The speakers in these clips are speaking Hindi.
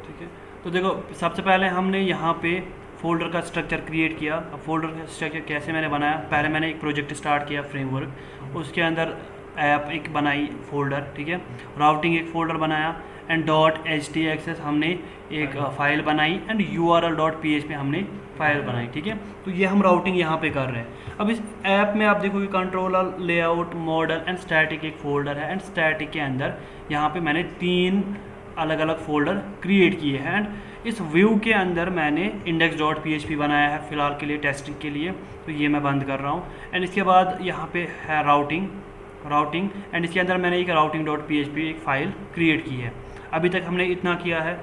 ठीक है। तो देखो सबसे पहले हमने यहाँ पे फोल्डर का स्ट्रक्चर क्रिएट किया। अब फोल्डर का स्ट्रक्चर कैसे मैंने बनाया, पहले मैंने एक प्रोजेक्ट स्टार्ट किया फ्रेमवर्क, उसके अंदर ऐप एक बनाई फोल्डर, ठीक है, राउटिंग एक फोल्डर बनाया, and dot H T access हमने एक फाइल बनाई, and U R L dot P H P हमने फाइल बनाई, ठीक है। तो ये हम राउटिंग यहाँ पे कर रहे हैं। अब इस ऐप में आप देखोगे controller, layout, model and static एक फ़ोल्डर है, एंड स्टैटिक के अंदर यहाँ पे मैंने 3 अलग अलग फ़ोल्डर क्रिएट किए हैं। एंड इस व्यू के अंदर मैंने index dot P H P बनाया है फ़िलहाल के लिए, टेस्टिंग के लिए, तो ये मैं बंद कर रहा हूँ। एंड इसके बाद यहाँ पे है राउटिंग एंड इसके अंदर मैंने एक routing dot P H P एक फ़ाइल क्रिएट की है। अभी तक हमने इतना किया है।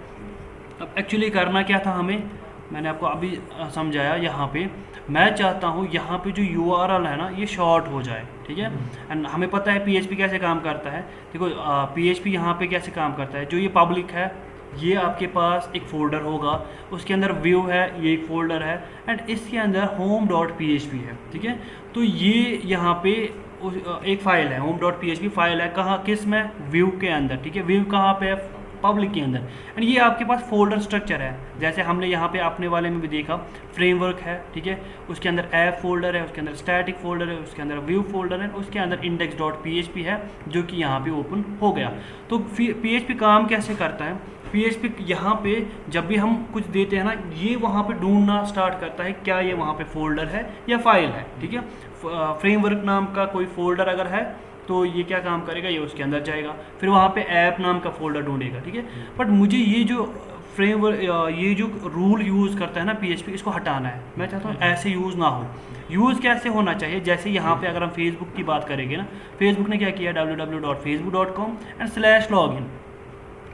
अब एक्चुअली करना क्या था हमें, मैंने आपको अभी समझाया। यहाँ पे मैं चाहता हूँ यहाँ पे जो URL है ना ये शॉर्ट हो जाए, ठीक है। एंड हमें पता है PHP कैसे काम करता है। देखो PHP यहाँ पे कैसे काम करता है, जो ये पब्लिक है ये आपके पास एक फ़ोल्डर होगा, उसके अंदर व्यू है, ये एक फ़ोल्डर है, एंड इसके अंदर होम डॉट PHP है, ठीक है। तो ये यहाँ पे एक फ़ाइल है, होम डॉट PHP फाइल है, कहाँ, किस में, व्यू के अंदर, ठीक है। व्यू कहाँ पे है, पब्लिक के अंदर। एंड ये आपके पास फोल्डर स्ट्रक्चर है, जैसे हमने यहाँ पे अपने वाले में भी देखा, फ्रेमवर्क है, ठीक है, उसके अंदर ऐप फोल्डर है, उसके अंदर स्टैटिक फोल्डर है, उसके अंदर व्यू फोल्डर है, उसके अंदर इंडेक्स डॉट PHP है जो कि यहाँ पे ओपन हो गया। तो PHP काम कैसे करता है, PHP यहाँ पे जब भी हम कुछ देते हैं ना, ये वहाँ पे ढूंढना स्टार्ट करता है क्या ये वहाँ पे फोल्डर है या फाइल है, ठीक है। फ्रेमवर्क नाम का कोई फोल्डर अगर है तो ये क्या काम करेगा, ये उसके अंदर जाएगा, फिर वहाँ पे ऐप नाम का फोल्डर ढूंढेगा, ठीक है। बट मुझे ये जो फ्रेमवर्क, ये जो रूल यूज़ करता है ना PHP, इसको हटाना है। मैं चाहता हूँ ऐसे यूज़ ना हो। यूज़ कैसे होना चाहिए, जैसे यहाँ पे अगर हम फेसबुक की बात करेंगे ना, फेसबुक ने क्या किया, www.facebook.com एंड /login,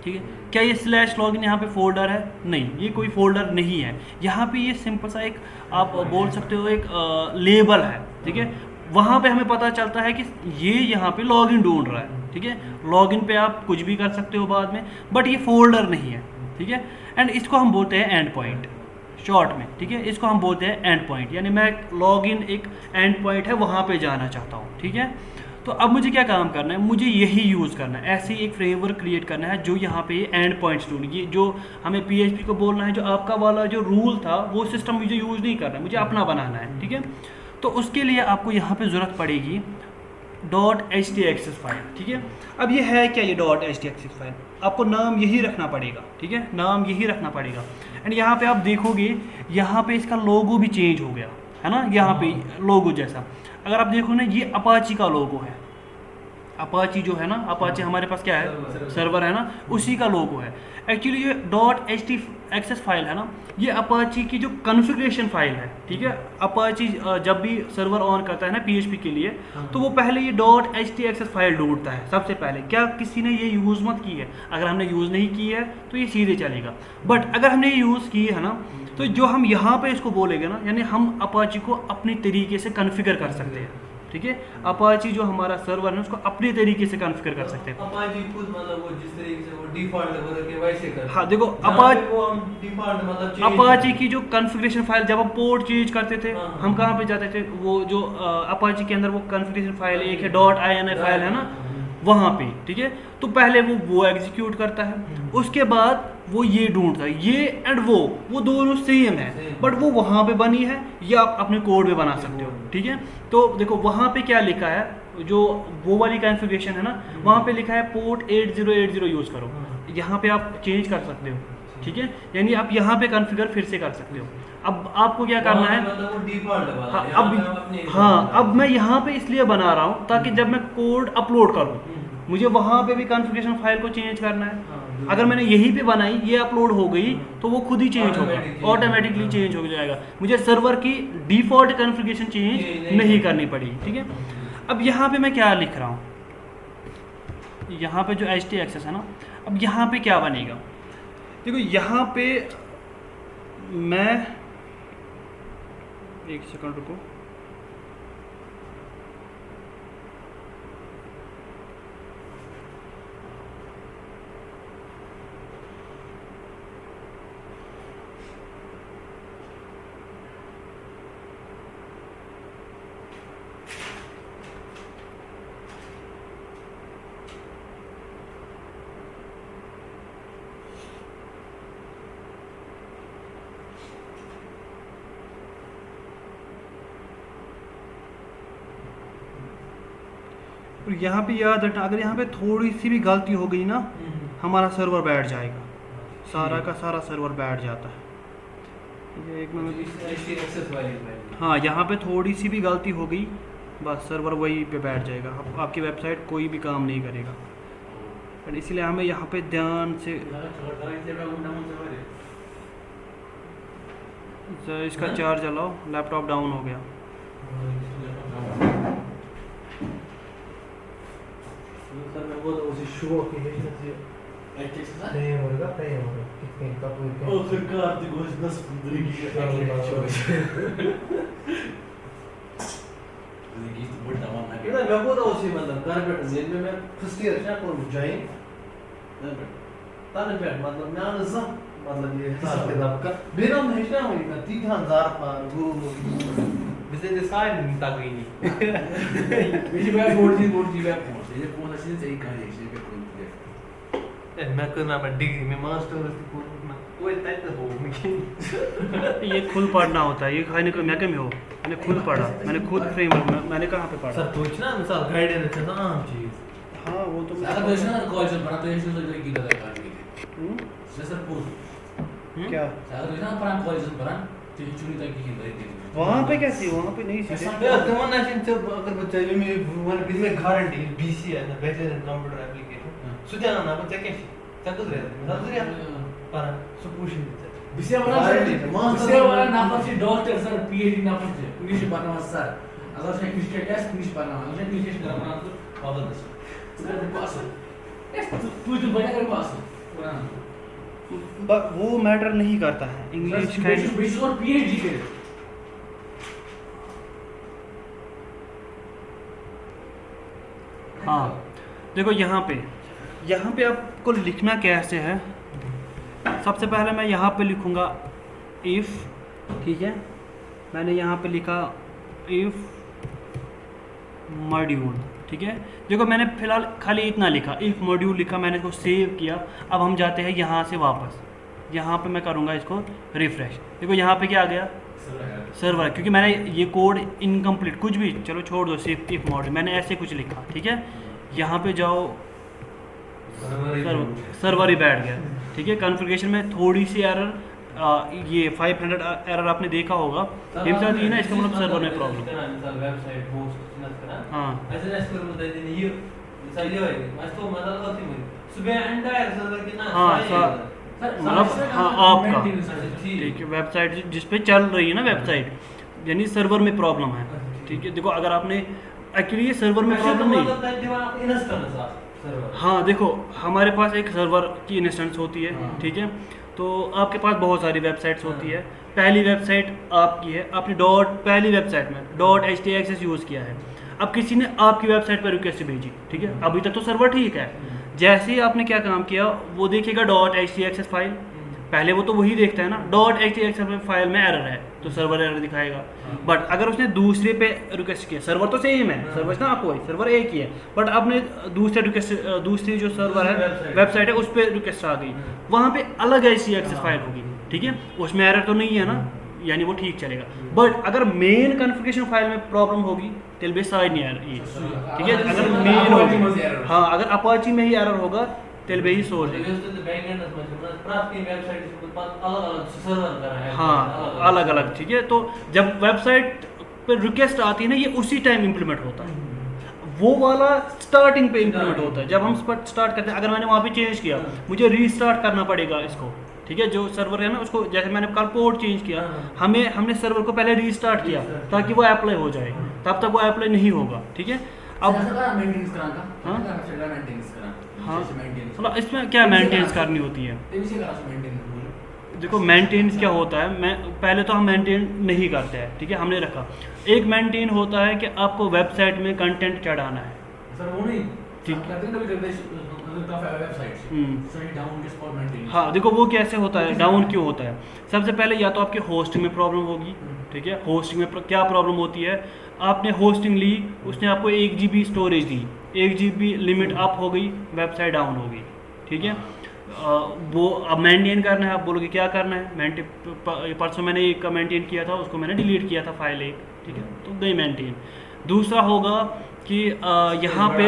ठीक है। क्या ये /login यहाँ पे फोल्डर है, नहीं, ये कोई फोल्डर नहीं है। यहाँ पे ये सिंपल सा एक, आप बोल सकते हो एक लेबल है, ठीक है। वहाँ पे हमें पता चलता है कि ये यहाँ पे लॉगिन ढूंढ रहा है, ठीक है। लॉगिन पे आप कुछ भी कर सकते हो बाद में, बट ये फोल्डर नहीं है, ठीक है। एंड इसको हम बोलते हैं एंड पॉइंट शॉर्ट में, ठीक है। इसको हम बोलते हैं एंड पॉइंट, यानी मैं लॉगिन एक एंड पॉइंट है वहाँ पे जाना चाहता हूँ, ठीक है। तो अब मुझे क्या काम करना है, मुझे यही यूज़ करना है, ऐसे ही एक फ्रेमवर्क क्रिएट करना है जो यहाँ पे एंड पॉइंट्स ढूंढ, ये जो हमें PHP को बोलना है, जो आपका वाला जो रूल था वो सिस्टम मुझे यूज़ नहीं करना है, मुझे अपना बनाना है, ठीक है। तो उसके लिए आपको यहाँ पे ज़रूरत पड़ेगी .htxs फाइल, ठीक है। अब ये है क्या, ये .htxs फाइल, आपको नाम यही रखना पड़ेगा, ठीक है, नाम यही रखना पड़ेगा। एंड यहाँ पे आप देखोगे, यहाँ पे इसका लोगो भी चेंज हो गया है ना, यहाँ पे लोगो जैसा। अगर आप देखो ना, ये अपाची का लोगो है, अपाची जो है ना, अपाची हमारे पास क्या है, सर्वर है ना, उसी का लोगो है। एक्चुअली ये .htxs फाइल है ना, ये अपाची की जो कॉन्फ़िगरेशन फाइल है, ठीक है। अपाची जब भी सर्वर ऑन करता है ना PHP के लिए, तो वो पहले ये .htxs फाइल ढूंढता है सबसे पहले। क्या किसी ने ये यूज़ मत की है, अगर हमने यूज़ नहीं की है तो ये सीधे चलेगा, बट अगर हमने ये यूज़ की है ना, तो जो हम यहाँ पे इसको बोलेंगे ना, यानी हम अपाची को अपनी तरीके से कॉन्फ़िगर कर सकते हैं, ठीक है। अपाची जो हमारा सर्वर है उसको अपने तरीके से कॉन्फ़िगर कर सकते हैं। अपाची खुद मतलब वो जिस तरीके से वो डिफ़ॉल्ट बदल के वैसे कर, हाँ देखो, डिफ़ॉल्ट मतलब अपाची की जो कॉन्फ़िगरेशन फाइल, जब हम पोर्ट चेंज करते थे, हाँ, हम कहाँ पे जाते थे, वो जो अपाची के अंदर वो कॉन्फ़िगरेशन फाइल एक है .ini फाइल है ना, वहाँ पे, ठीक है। तो पहले वो एग्जीक्यूट करता है, उसके बाद वो ये ढूंढता है, ये एंड वो दोनों सेम है, बट वो वहाँ पे बनी है, ये आप अपने कोड में बना सकते हो, ठीक है। तो देखो वहाँ पे क्या लिखा है, जो वो वाली कॉन्फ़िगरेशन है ना, वहाँ पे लिखा है पोर्ट 8080 यूज़ करो, यहाँ पे आप चेंज कर सकते हो, ठीक है। यानी आप यहाँ पे कॉन्फ़िगर फिर से कर सकते हो। अब आपको क्या करना है, मतलब वो डिफ़ॉल्ट वाला हाँ, यहाँ पे हम अपने हाँ, अब मैं यहाँ पे इसलिए बना रहा हूँ ताकि जब मैं कोड अपलोड करूँ, मुझे वहाँ पे भी कॉन्फ़िगरेशन फाइल को चेंज करना है। अगर मैंने यहीं पे बनाई, ये अपलोड हो गई, तो वो खुद ही चेंज होगा, ऑटोमेटिकली चेंज हो जाएगा, मुझे सर्वर की डिफ़ॉल्ट कॉन्फ़िगरेशन चेंज नहीं करनी पड़ेगी, ठीक है। अब यहाँ पे मैं क्या लिख रहा हूँ, यहाँ पे जो htxs है ना, अब यहाँ पे क्या बनेगा, देखो यहाँ पे मैं, एक सेकंड रुको, और यहाँ पे याद रखना, अगर यहाँ पे थोड़ी सी भी गलती हो गई ना, हमारा सर्वर बैठ जाएगा, सारा का सारा सर्वर बैठ जाता है। ये एक मिनट, एक्सेस वाली फाइल। हाँ यहाँ पे थोड़ी सी भी गलती हो गई, बस सर्वर वही पे बैठ जाएगा, आपकी वेबसाइट कोई भी काम नहीं करेगा। और इसलिए हमें यहाँ पे ध्यान से इसका चार्ज चलाओ, लैपटॉप डाउन हो गया। सर मैं वो उसी शो की है से नहीं होगा कितने का पूरी आखिरकार दी गोश 10 15 की इधर मैं वो उसी मतलब कारपेट जेल में मैं फर्स्ट ईयर क्या करूं जॉइन ताने पे मतलब मैं आना मतलब ये हिसाब किताब का बिना नहीं ना हुई का 3000 पर गुरु बिजनेस साइड नहीं तक गई नहीं मेरी बैग बोर्ड जी बैग ये कौन सी सही कहानी है पे कोई मैं करना मैं डिग्री में मास्टर को कोई तक हो ये खुद पढ़ना होता है, ये खाने को मैं कम हो, मैंने खुद पढ़ा, मैंने खुद फ्रेमवर्क मैंने कहाँ पे पढ़ा सर कुछ ना मिसाल गाइडेंस है ना आम चीज। हाँ वो तो सारा क्वेश्चन ना कॉलेज में पढ़ा तो ये चीज की लगा काट गई सर पूछ क्या सारा क्वेश्चन ना पढ़ा कॉलेज में पढ़ा तो ये चुनी तक की गई थी वहाँ पे कैसी, वहाँ पे नहीं सीखे। कमान नाशिन जब अगर बच्चा ये में वन बिजनेस गारंटी बीसी है ना बैचलर इन कंप्यूटर एप्लीकेशन सुजाना ना बच्चा कैसे तक रहे नजरिया पर सुपूशी विषय वाला ना पछी डॉक्टर सर पीएचडी ना पछी इंग्लिश पढ़ना सर अगर से इंग्लिश टेस्ट इंग्लिश पढ़ना अगर इंग्लिश करना तो बाबा दस सर पास तू तो बड़ा कर पास वो मैटर नहीं करता है इंग्लिश का बेसिस और पीएचडी के। हाँ देखो यहाँ पे आपको लिखना कैसे है। सबसे पहले मैं यहाँ पे लिखूँगा इफ़, ठीक है, मैंने यहाँ पे लिखा इफ़ मॉड्यूल, ठीक है। देखो मैंने फ़िलहाल खाली इतना लिखा, इफ़ मॉड्यूल लिखा, मैंने इसको सेव किया। अब हम जाते हैं यहाँ से वापस, यहाँ पे मैं करूँगा इसको रिफ़्रेश। देखो यहाँ पे क्या आ गया, सर्वर, क्योंकि मैंने ये कोड इनकम्प्लीट कुछ भी, चलो छोड़ दो, सिर्फ इफ मॉड्यूल मैंने ऐसे कुछ लिखा, ठीक है। यहाँ पे जाओ, सर्वर ही बैठ गया, ठीक है। कॉन्फ़िगरेशन में थोड़ी सी एरर, ये 500 एरर आपने देखा होगा, ये साथ ये ना, इसका मतलब सर्वर में प्रॉब्लम। वेबसाइट होस्ट करा हाँ ऐसे ऐसे कर मुझे दिन ये सही है मैं तो मतलब होती मुझे सुबह एंटायर सर्वर की ना हाँ मतलब हाँ आपका, ठीक है, वेबसाइट जिस पे चल रही है ना वेबसाइट, यानी सर्वर में प्रॉब्लम है, ठीक है। देखो अगर आपने एक्चुअली ये सर्वर में प्रॉब्लम नहीं, हाँ देखो हमारे पास एक सर्वर की इंस्टेंस होती है, ठीक है। तो आपके पास बहुत सारी वेबसाइट्स होती है, पहली वेबसाइट आपकी है, आपने पहली वेबसाइट में .html यूज़ किया है। अब किसी ने आपकी वेबसाइट पर रिक्वेस्ट भेजी, ठीक है, अभी तक तो सर्वर ठीक है। जैसे ही आपने क्या काम किया, वो देखेगा .html फाइल, पहले वो तो वही देखता है ना, .html फाइल में एरर है तो सर्वर एरर दिखाएगा। बट अगर उसने दूसरे पे रिक्वेस्ट किया, सर्वर तो सेम है, सर्वर ना आपको सर्वर एक ही है, बट आपने दूसरी जो सर्वर है वेबसाइट है उस पर रिक्वेस्ट आ गई, वहाँ पे अलग html फाइल होगी, ठीक है, उसमें एरर तो नहीं है ना, यानी वो ठीक चलेगा। बट अगर मेन कॉन्फ़िगरेशन फाइल में प्रॉब्लम होगी तेल भी साइड नहीं एरर, ठीक है। अगर मेन होगी, हाँ अगर अपाची में ही एरर होगा तेल भी ही सोच है, हाँ अलग अलग, ठीक है। तो जब वेबसाइट पर रिक्वेस्ट आती है ना, ये उसी टाइम इम्प्लीमेंट होता है, वो वाला स्टार्टिंग पे इम्प्लीमेंट होता है। जब हम स्टार्ट करते हैं, अगर मैंने वहाँ पे चेंज किया, मुझे रीस्टार्ट करना पड़ेगा इसको, ठीक है। जो सर्वर है ना उसको, जैसे मैंने कल पोर्ट चेंज किया, हमने सर्वर को पहले रीस्टार्ट किया ताकि वो अप्लाई हो जाए, तब तक वो अप्लाई नहीं होगा, ठीक है। अब हाँ मतलब इसमें क्या मेंटेनेंस करनी होती है, देखो मेंटेनेंस क्या होता है, मैं पहले तो हम मेंटेन नहीं करते हैं, ठीक है, हमने रखा। एक मेंटेन होता है कि आपको वेबसाइट में कंटेंट चढ़ाना है, सर वो नहीं ठीक है। हाँ देखो वो कैसे होता है, डाउन क्यों होता है। सबसे पहले या तो आपकी होस्टिंग में प्रॉब्लम होगी, ठीक है। होस्टिंग में क्या प्रॉब्लम होती है, आपने होस्टिंग ली, उसने आपको 1 GB स्टोरेज दी, 1 GB लिमिट अप हो गई, वेबसाइट डाउन हो गई, ठीक है। वो अब मेंटेन करना है, आप बोलोगे क्या करना है, परसों मैंने एक मेंटेन किया था, उसको मैंने डिलीट किया था फाइल एक, ठीक है, तो गई मेंटेन। दूसरा होगा कि यहाँ पे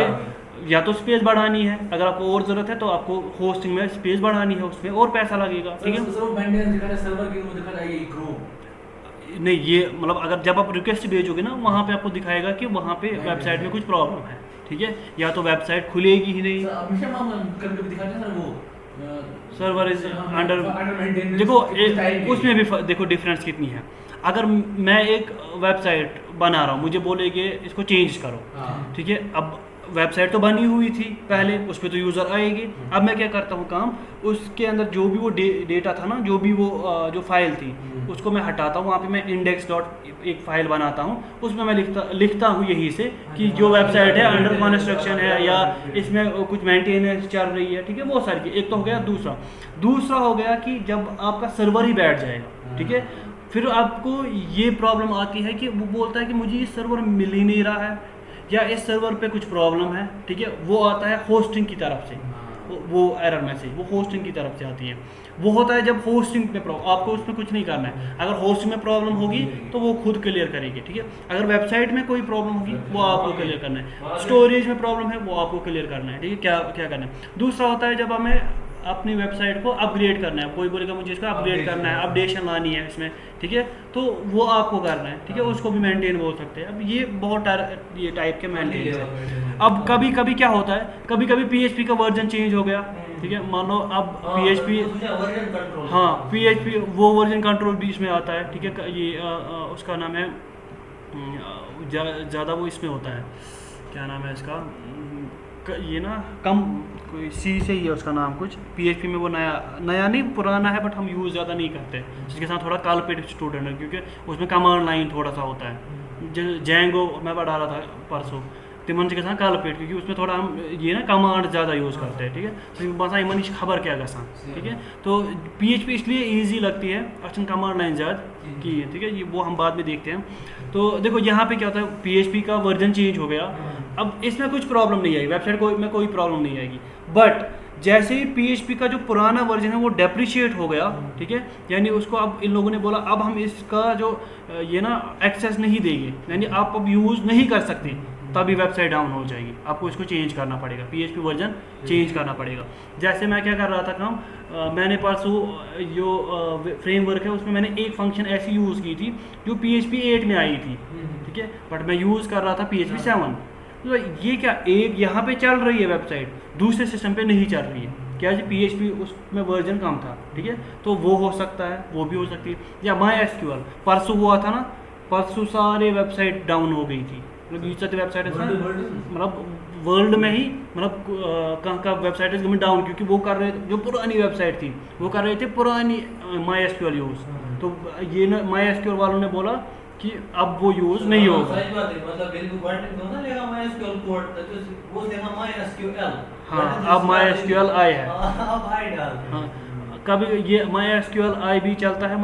या तो स्पेस बढ़ानी है, अगर आपको और ज़रूरत है तो आपको होस्टिंग में स्पेस बढ़ानी है, उसमें और पैसा लगेगा, ठीक है। सर वो मेंटेनेंस दिखा रहा है, सर्वर के वो दिखा रहा है ये ग्रो। नहीं, ये मतलब अगर जब आप रिक्वेस्ट भेजोगे ना, वहाँ पे आपको दिखाएगा कि वहाँ पे वेबसाइट में कुछ प्रॉब्लम है, ठीक है, या तो वेबसाइट खुलेगी ही नहीं। सर हमेशा हम कभी दिखाते हैं सर वो सर्वर इज अंडर, मेंटेनेंस। देखो उसमें भी देखो डिफरेंस कितनी है। अगर मैं एक वेबसाइट बना रहा हूँ, मुझे बोलेगे इसको चेंज करो, ठीक है, अब वेबसाइट तो बनी हुई थी पहले, उस पर तो यूज़र आएगी। अब मैं क्या करता हूँ काम, उसके अंदर जो भी वो डेटा था ना, जो भी वो जो फाइल थी, उसको मैं हटाता हूँ। वहाँ पे मैं इंडेक्स डॉट एक फाइल बनाता हूँ, उसमें मैं लिखता हूँ यही से कि जो वेबसाइट है अंडर कंस्ट्रक्शन है, या इसमें कुछ मेंटेनेंस चल रही है, ठीक है, वो सारी। एक तो हो गया। दूसरा हो गया कि जब आपका सर्वर ही बैठ जाएगा, ठीक है, फिर आपको ये प्रॉब्लम आती है कि वो बोलता है कि मुझे ये सर्वर मिल ही नहीं रहा है, या इस सर्वर पे कुछ प्रॉब्लम है, ठीक है। वो आता है होस्टिंग की तरफ से, वो एरर मैसेज वो होस्टिंग की तरफ से आती है। वो होता है जब होस्टिंग में प्रॉब्लम, आपको उसमें कुछ नहीं करना है। अगर होस्टिंग में प्रॉब्लम होगी तो वो खुद क्लियर करेगी, ठीक है। अगर वेबसाइट में कोई प्रॉब्लम होगी वो आपको क्लियर करना है। स्टोरेज में प्रॉब्लम है वो आपको क्लियर करना है, ठीक है, क्या करना है। दूसरा होता है जब हमें अपनी वेबसाइट को अपग्रेड करना है, कोई बोलेगा मुझे इसका अपग्रेड करना है, अपडेशन लानी है इसमें, ठीक है, तो वो आपको करना है, ठीक है, उसको भी मेंटेन बोल सकते हैं। अब ये बहुत ये टाइप के मेंटेन है। अब कभी कभी क्या होता है, कभी कभी PHP का वर्जन चेंज हो गया, ठीक है, मान लो अब PHP, हाँ PHP वो वर्जन कंट्रोल भी इसमें आता है, ठीक है। ये उसका नाम है ज़्यादा वो इसमें होता है, क्या नाम है इसका, ये ना कम कोई सी से ही है उसका नाम कुछ। PHP में वो नया नहीं पुराना है, बट हम यूज़ ज़्यादा नहीं करते, जिसके साथ थोड़ा कालपेट स्टूडेंट है, क्योंकि उसमें कमांड लाइन थोड़ा सा होता है। जैंगो मैं पढ़ा रहा था परसों, तिमन के साथ कालपेट, क्योंकि उसमें थोड़ा हम ये ना कमांड ज़्यादा यूज़ करते हैं, ठीक है। तो बस आई मनीष खबर क्या गसा, ठीक है। तो PHP इसलिए ईजी लगती है, अच्छा कमांड लाइन ज़्यादा की है, ठीक है, ये वो हम बाद में देखते हैं। तो देखो यहाँ पे क्या होता है, PHP का वर्जन चेंज हो गया, अब इसमें कुछ प्रॉब्लम नहीं आएगी, वेबसाइट में कोई प्रॉब्लम नहीं आएगी। बट जैसे ही PHP का जो पुराना वर्जन है वो डेप्रिशिएट हो गया, ठीक है, यानी उसको अब इन लोगों ने बोला अब हम इसका जो ये ना एक्सेस नहीं देंगे, यानी आप अब यूज़ नहीं कर सकते, तभी वेबसाइट डाउन हो जाएगी। आपको इसको चेंज करना पड़ेगा, PHP वर्जन चेंज करना पड़ेगा। जैसे मैं क्या कर रहा था काम, मैंने परसों जो फ्रेमवर्क है उसमें मैंने एक फंक्शन ऐसी यूज़ की थी जो PHP 8 में आई थी, ठीक है, बट मैं यूज़ कर रहा था PHP 7। तो ये क्या, एक यहाँ पे चल रही है वेबसाइट, दूसरे सिस्टम पे नहीं चल रही है, क्या जी PHP उसमें वर्जन कम था, ठीक है, तो वो हो सकता है, वो भी हो सकती है। या MySQL परसों हुआ था ना, परसों सारे वेबसाइट डाउन हो गई थी, मतलब वेबसाइट मतलब वर्ल्ड में ही, मतलब कहाँ वेबसाइट इज डाउन, क्योंकि वो कर रहे थे, जो पुरानी वेबसाइट थी वो कर रहे थे पुरानी MySQL यूज़। तो ये ना MySQL वालों ने बोला कि अब वो यूज़ नहीं होगा। सही बात है, मतलब बिल्कुल वर्ड दो ना लेगा MySQL कोड, तो वो देखा MySQL, हाँ अब MySQL आई है, अब आई डाल, हाँ कभी ये MySQL आई भी चलता है,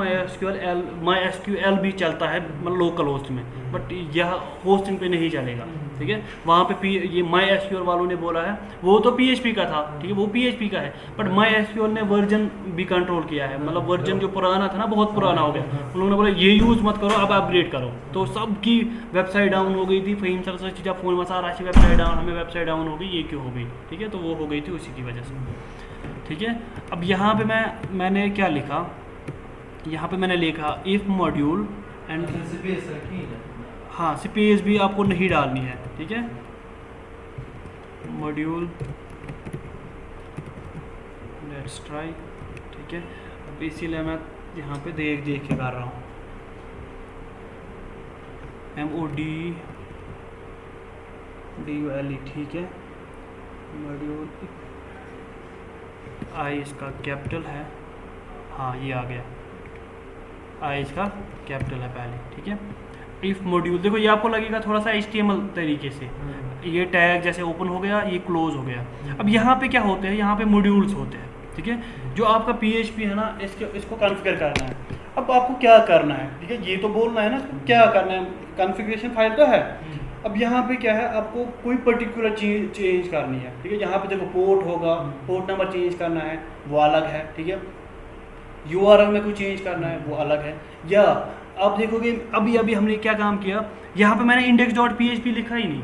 MySQL भी चलता है मतलब लोकल होस्ट में, बट यह होस्टिंग पे नहीं चलेगा, ठीक है। वहाँ पे ये MySQL वालों ने बोला है, वो तो PHP का था, ठीक है, वो PHP का है, बट MySQL ने वर्जन भी कंट्रोल किया है, मतलब वर्जन जो पुराना था ना बहुत पुराना हो गया, उन लोगों ने बोला ये यूज़ मत करो, अब अपग्रेड करो। तो सबकी वेबसाइट डाउन हो गई थी, फहीम सर चीज़ा फ़ोन में सारा वेबसाइट डाउन, हमें वेबसाइट डाउन हो गई, ये क्यों हो गई, ठीक है, तो वो हो गई थी उसी की वजह से, ठीक है। अब यहाँ पे मैंने क्या लिखा, यहाँ पे मैंने लिखा इफ़ मॉड्यूल एंड, स्पेस रखी है, हाँ स्पेस भी आपको नहीं डालनी है, ठीक है, मॉड्यूल लेट्स ट्राई, ठीक है। अब इसीलिए मैं यहाँ पे देख के कर रहा हूँ, MODULE, ठीक है। मॉड्यूल आई इसका कैपिटल है, हाँ ये आ गया, आई इसका कैपिटल है पहले, ठीक है। इफ़ मॉड्यूल, देखो ये आपको लगेगा थोड़ा सा HTML तरीके से, ये टैग जैसे ओपन हो गया, ये क्लोज हो गया। अब यहाँ पे क्या होते हैं, यहाँ पे मॉड्यूल्स होते हैं, ठीक है, जो आपका PHP है ना, इसको कॉन्फ़िगर करना है। अब आपको क्या करना है, ठीक है, ये तो बोलना है ना क्या करना है, कॉन्फ़िगरेशन फाइल तो है। अब यहाँ पे क्या है, आपको कोई पर्टिकुलर चीज़ चेंज करनी है, ठीक है। यहाँ पे देखो पोर्ट होगा, पोर्ट नंबर चेंज करना है वो अलग है, ठीक है। URL में कुछ चेंज करना है वो अलग है। या आप देखोगे अभी हमने क्या काम किया, यहाँ पे मैंने index.php लिखा ही नहीं,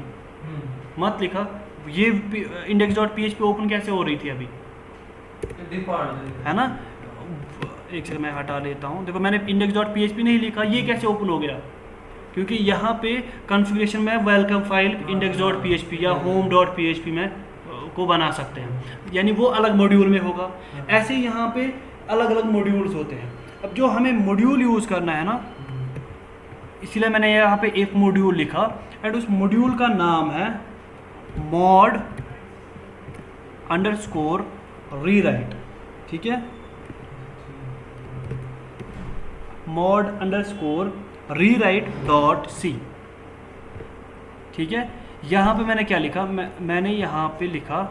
मत लिखा। ये index.php ओपन कैसे हो रही थी अभी, डिफॉल्ट है ना। एक सेकंड मैं हटा लेता हूँ। देखो मैंने index.php नहीं लिखा, ये कैसे ओपन हो गया, क्योंकि यहाँ पे कॉन्फ़िगरेशन में वेलकम फाइल index.php या home.php में को बना सकते हैं, यानी वो अलग मॉड्यूल में होगा। ऐसे ही यहाँ पे अलग अलग मॉड्यूल्स होते हैं। अब जो हमें मॉड्यूल यूज़ करना है ना, इसीलिए मैंने यहाँ पे एक मॉड्यूल लिखा एंड उस मॉड्यूल का नाम है mod अंडरस्कोर रीराइट। ठीक है, mod underscore rewrite dot C. ठीक है, यहाँ पे मैंने क्या लिखा, मैंने यहाँ पे लिखा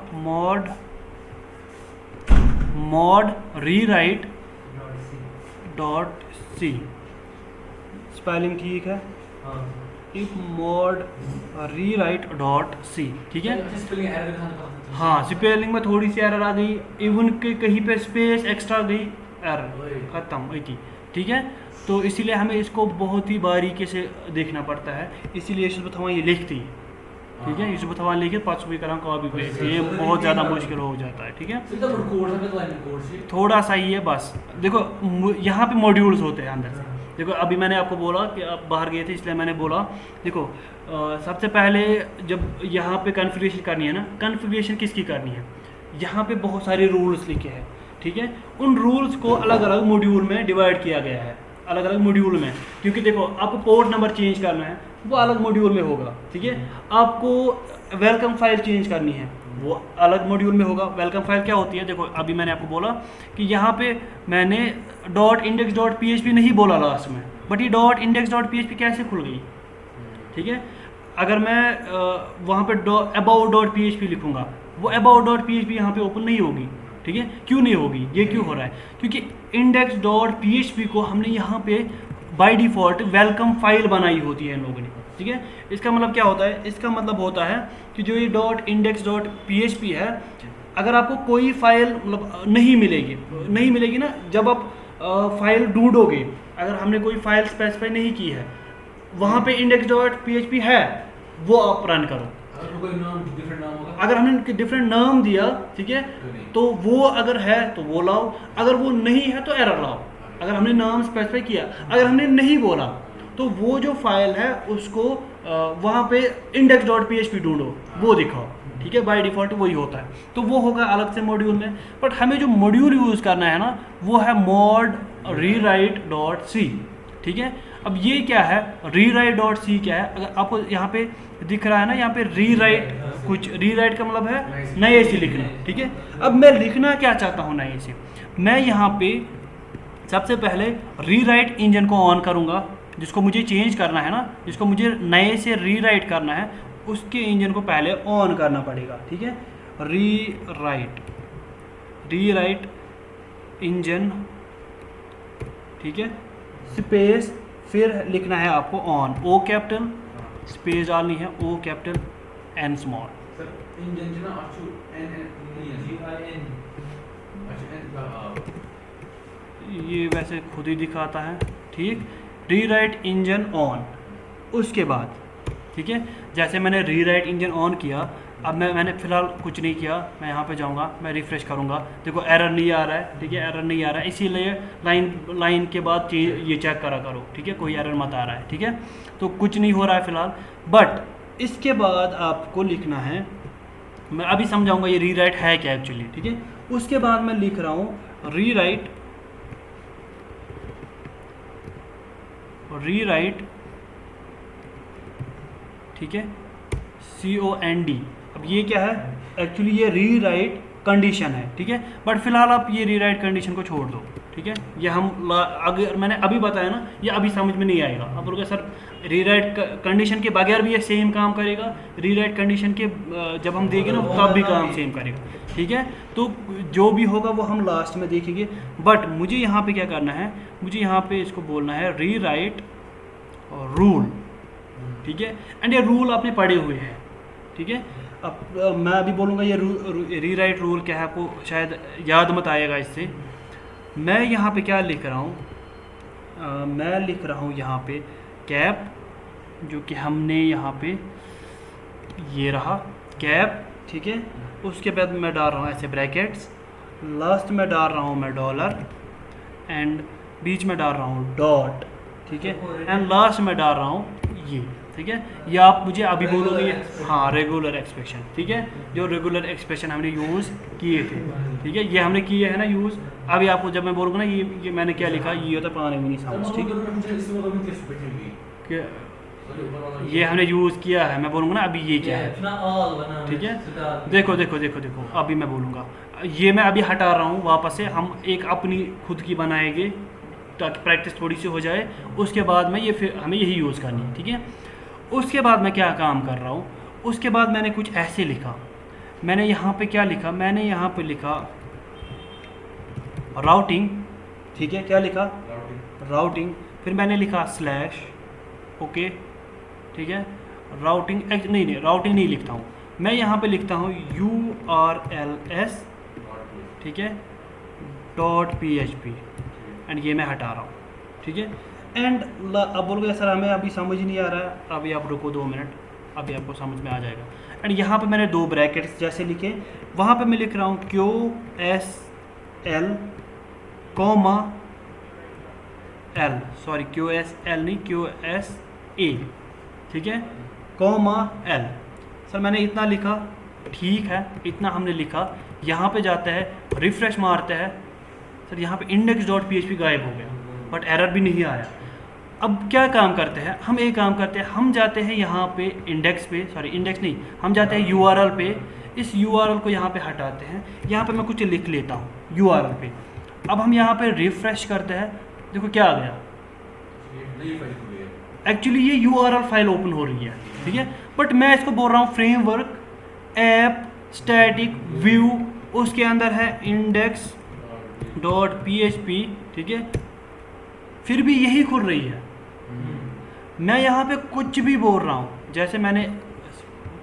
mod rewrite dot C. Spelling ठीक है, if mod rewrite dot C. ठीक है, स्पेलिंग एरर दिखाना पड़ता हाँ स्पेलिंग में थोड़ी सी एरर आ गई, इवन के कहीं पे स्पेस एक्स्ट्रा गई, एरर खत्म थी। ठीक है, तो इसीलिए हमें इसको बहुत ही बारीकी से देखना पड़ता है, इसीलिए यूसुफ थवां ये लिखती। ठीक है, यूसुफ थवां लिखे पाँच भी करा कॉपी पेस्ट, ये बहुत ज़्यादा मुश्किल हो जाता है। ठीक है, थोड़ा सा ही है बस। देखो यहाँ पे मॉड्यूल्स होते हैं अंदर से। देखो अभी मैंने आपको बोला कि आप बाहर गए थे इसलिए मैंने बोला, देखो सबसे पहले जब यहाँ पे कॉन्फ़िगरेशन करनी है ना, कॉन्फ़िगरेशन किसकी करनी है, यहाँ पे बहुत सारे रूल्स लिखे हैं। ठीक है, उन रूल्स को अलग अलग मॉड्यूल में डिवाइड किया गया है, अलग अलग मॉड्यूल में, क्योंकि देखो आपको पोर्ट नंबर चेंज करना है वो अलग मॉड्यूल में होगा। ठीक है, आपको वेलकम फाइल चेंज करनी है वो अलग मॉड्यूल में होगा। वेलकम फाइल क्या होती है, देखो अभी मैंने आपको बोला कि यहाँ पे मैंने .index.php नहीं बोला लास्ट में, बट ये .index.php कैसे खुल गई। ठीक है, अगर मैं वहाँ पे about.php लिखूँगा, वो about.php यहाँ पे ओपन नहीं होगी। ठीक है, क्यों नहीं होगी, ये क्यों हो रहा है, क्योंकि index.php को हमने यहाँ पे बाय डिफ़ॉल्ट वेलकम फाइल बनाई होती है इन लोगों ने। ठीक है, इसका मतलब क्या होता है, इसका मतलब होता है कि जो ये .index.php है, अगर आपको कोई फाइल मतलब नहीं मिलेगी ना, जब आप फाइल ढूंढोगे, अगर हमने कोई फाइल स्पेसिफाई नहीं की है, वहाँ पे index.php है, वो आप रन करो। अगर हमने डिफरेंट नाम दिया, ठीक है, तो वो अगर है तो वो लाओ, अगर वो नहीं है तो एरर लाओ। अगर हमने नाम स्पेसिफाई किया, अगर हमने नहीं बोला तो वो जो फाइल है उसको वहाँ पे index.php ढूंढो, वो दिखाओ। ठीक है, बाय डिफ़ॉल्ट वही होता है, तो वो होगा अलग से मॉड्यूल में। बट हमें जो मॉड्यूल यूज़ करना है ना, वो है mod रीराइट डॉट सी। ठीक है, अब ये क्या है, रीराइट डॉट सी क्या है, अगर आपको यहाँ पे दिख रहा है ना, यहाँ पे रीराइट, कुछ रीराइट का मतलब है नए से लिखना। ठीक है, अब मैं लिखना क्या चाहता हूँ नए से, मैं यहाँ पे सबसे पहले रीराइट इंजन को ऑन करूँगा, जिसको मुझे चेंज करना है ना, जिसको मुझे नए से रीराइट करना है, उसके इंजन को पहले ऑन करना पड़ेगा। ठीक है, रीराइट इंजन, ठीक है, स्पेस, फिर लिखना है आपको ऑन, ओ कैपिटल, स्पेस डालनी है, ओ कैपिटल एन स्मॉल। ये वैसे खुद ही दिखाता है। ठीक, रीराइट इंजन ऑन, उसके बाद ठीक है, जैसे मैंने रीराइट इंजन ऑन किया, अब मैंने फ़िलहाल कुछ नहीं किया, मैं यहाँ पे जाऊँगा, मैं रिफ़्रेश करूँगा, देखो एरर नहीं आ रहा है। ठीक है, एरर नहीं आ रहा है, इसीलिए लाइन के बाद ये चेक करा करो। ठीक है, कोई एरर मत आ रहा है। ठीक है, तो कुछ नहीं हो रहा है फ़िलहाल, बट इसके बाद आपको लिखना है, मैं अभी समझाऊँगा ये रीराइट है क्या एक्चुअली। ठीक है, उसके बाद मैं लिख रहा हूँ रीराइट ठीक है, COND। अब ये क्या है, एक्चुअली ये रीराइट कंडीशन है। ठीक है, बट फिलहाल आप ये रीराइट कंडीशन को छोड़ दो। ठीक है, ये हम अगर मैंने अभी बताया ना, ये अभी समझ में नहीं आएगा। आप बोलोगे सर रीराइट कंडीशन के बगैर भी ये सेम काम करेगा, रीराइट कंडीशन के जब हम देंगे ना तब भी काम सेम करेगा। ठीक है, तो जो भी होगा वो हम लास्ट में देखेंगे, बट मुझे यहाँ पे क्या करना है, मुझे यहाँ पे इसको बोलना है रीराइट रूल। ठीक है, एंड ये रूल आपने पढ़े हुए हैं। ठीक है, अब मैं अभी बोलूँगा ये रीराइट रूल क्या है, आपको शायद याद मत आएगा इससे। मैं यहाँ पे क्या लिख रहा हूँ, मैं लिख रहा हूँ यहाँ पे कैप, जो कि हमने यहाँ पे ये रहा कैप, ठीक है। उसके बाद मैं डाल रहा हूँ ऐसे ब्रैकेट्स, लास्ट में डाल रहा हूँ मैं डॉलर, एंड बीच में डाल रहा हूँ डॉट, ठीक है, एंड लास्ट में डाल रहा हूँ ये, ठीक है। ये आप मुझे अभी बोलोगे, हाँ रेगुलर एक्सप्रेशन, ठीक है, जो रेगुलर एक्सप्रेशन हमने यूज़ किए थे, ठीक है, ये हमने किए हैं ना यूज़। अभी आपको जब मैं बोलूँगा ना ये मैंने क्या लिखा, ये होता पानी में नहीं समझ, ठीक है, ये हमने यूज़ किया है, मैं बोलूँगा ना अभी ये क्या है, ठीक है। देखो देखो देखो देखो, अभी मैं बोलूँगा, ये मैं अभी हटा रहा हूँ वापस से, हम एक अपनी खुद की बनाएंगे ताकि प्रैक्टिस थोड़ी सी हो जाए। उसके बाद में ये फिर हमें यही यूज़ करनी है, ठीक है। उसके बाद मैं क्या काम कर रहा हूँ, उसके बाद मैंने कुछ ऐसे लिखा, मैंने यहाँ पे क्या लिखा, मैंने यहाँ पे लिखा राउटिंग, ठीक है, क्या लिखा राउटिंग, फिर मैंने लिखा स्लैश, ओके, ठीक है, राउटिंग नहीं राउटिंग नहीं लिखता हूँ मैं, यहाँ पे लिखता हूँ URLs, ठीक है, .php, एंड ये मैं हटा रहा हूँ, ठीक है। एंड अब बोलोगे सर हमें अभी समझ नहीं आ रहा है, अभी आप रुको 2 मिनट, अभी आपको समझ में आ जाएगा। एंड यहाँ पे मैंने 2 ब्रैकेट्स जैसे लिखे, वहाँ पे मैं लिख रहा हूँ QSL, L, सॉरी QSL नहीं QSA, ठीक है, L। सर मैंने इतना लिखा, ठीक है, इतना हमने लिखा। यहाँ पे जाता है, रिफ्रेश मारते हैं, सर यहाँ पे index.php गायब हो गया, बट एरर भी नहीं आया। अब क्या काम करते हैं हम, एक काम करते हैं, हम जाते हैं यहाँ पे इंडेक्स पे, सॉरी इंडेक्स नहीं, हम जाते हैं URL पे, इस URL को यहाँ पे हटाते हैं, यहाँ पे मैं कुछ लिख लेता हूँ URL पे। अब हम यहाँ पे रिफ्रेश करते हैं, देखो क्या आ गया, एक्चुअली ये URL फाइल ओपन हो रही है, ठीक है, बट मैं इसको बोल रहा हूँ फ्रेमवर्क ऐप स्टैटिक व्यू, उसके अंदर है index.php, ठीक है, फिर भी यही खुल रही है। मैं यहाँ पे कुछ भी बोल रहा हूँ, जैसे मैंने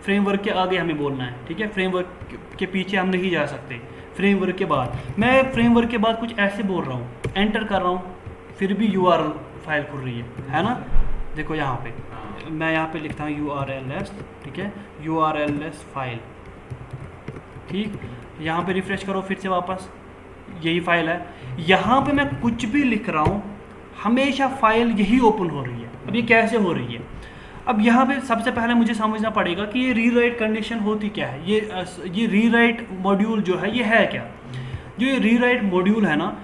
फ्रेमवर्क के आगे हमें बोलना है, ठीक है, फ्रेमवर्क के पीछे हम नहीं जा सकते, फ्रेमवर्क के बाद मैं फ्रेमवर्क के बाद कुछ ऐसे बोल रहा हूँ, एंटर कर रहा हूँ, फिर भी URL फाइल खुल रही है ना। देखो यहाँ पे मैं यहाँ पे लिखता हूँ URLs, ठीक है, URLs फाइल, ठीक, यहाँ पे रिफ्रेश करो फिर से वापस, यही फाइल है। यहाँ पे मैं कुछ भी लिख रहा हूँ, हमेशा फाइल यही ओपन हो रही है। अब ये कैसे हो रही है, अब यहाँ पे सबसे पहले मुझे समझना पड़ेगा कि ये रीराइट कंडीशन होती क्या है, ये रीराइट मॉड्यूल जो है ये है क्या। जो ये रीराइट मॉड्यूल है ना,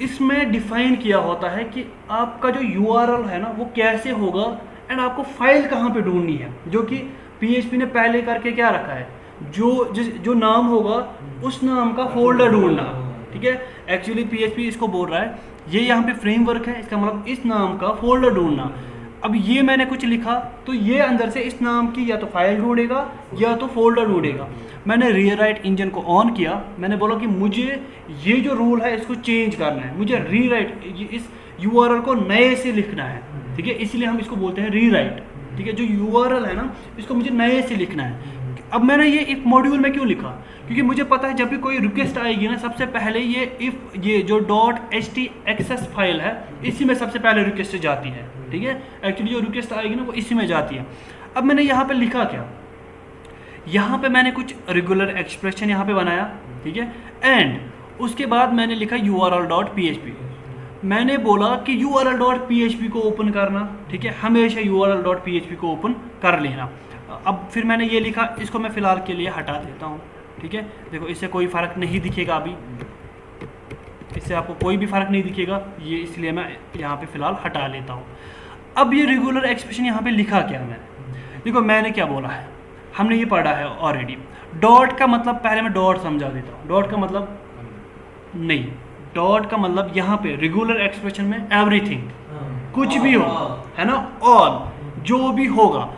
इसमें डिफाइन किया होता है कि आपका जो URL है ना वो कैसे होगा, एंड आपको फाइल कहाँ पे ढूंढनी है, जो कि PHP ने पहले करके क्या रखा है, जो नाम होगा उस नाम का फोल्डर ढूंढना, ठीक है। एक्चुअली PHP इसको बोल रहा है, ये यहाँ पे फ्रेमवर्क है, इसका मतलब इस नाम का फोल्डर ढूंढना। अब ये मैंने कुछ लिखा तो ये अंदर से इस नाम की या तो फाइल ढूंढेगा या तो फोल्डर ढूंढेगा। मैंने रीराइट इंजन को ऑन किया, मैंने बोला कि मुझे ये जो रूल है इसको चेंज करना है, मुझे रीराइट इस URL को नए से लिखना है, ठीक है, इसलिए हम इसको बोलते हैं रीराइट, ठीक है। जो URL है ना इसको मुझे नए से लिखना है। अब मैंने ये इफ मॉड्यूल में क्यों लिखा, क्योंकि मुझे पता है जब भी कोई रिक्वेस्ट आएगी ना, सबसे पहले ये जो .htaccess फाइल है इसी में सबसे पहले रिक्वेस्ट जाती है, ठीक है। एक्चुअली जो रिक्वेस्ट आएगी ना वो इसी में जाती है। अब मैंने यहाँ पे लिखा क्या, यहाँ पे मैंने कुछ रेगुलर एक्सप्रेशन यहाँ पे बनाया, ठीक है, एंड उसके बाद मैंने लिखा URL.php। मैंने बोला कि URL.php को ओपन करना, ठीक है, हमेशा URL.php को ओपन कर लेना। अब फिर मैंने ये लिखा, इसको मैं फ़िलहाल के लिए हटा देता हूँ, ठीक है। देखो इससे कोई फ़र्क नहीं दिखेगा, अभी इससे आपको कोई भी फ़र्क नहीं दिखेगा, ये इसलिए मैं यहाँ पे फ़िलहाल हटा लेता हूँ। अब ये रेगुलर एक्सप्रेशन यहाँ पे लिखा क्या मैंने, देखो मैंने क्या बोला है, हमने ये पढ़ा है ऑलरेडी। डॉट का मतलब पहले मैं डॉट समझा देता हूँ। डॉट का मतलब नहीं, डॉट का मतलब यहाँ पे रेगुलर एक्सप्रेशन में एवरीथिंग, कुछ भी हो, है ना, ऑल, जो भी होगा।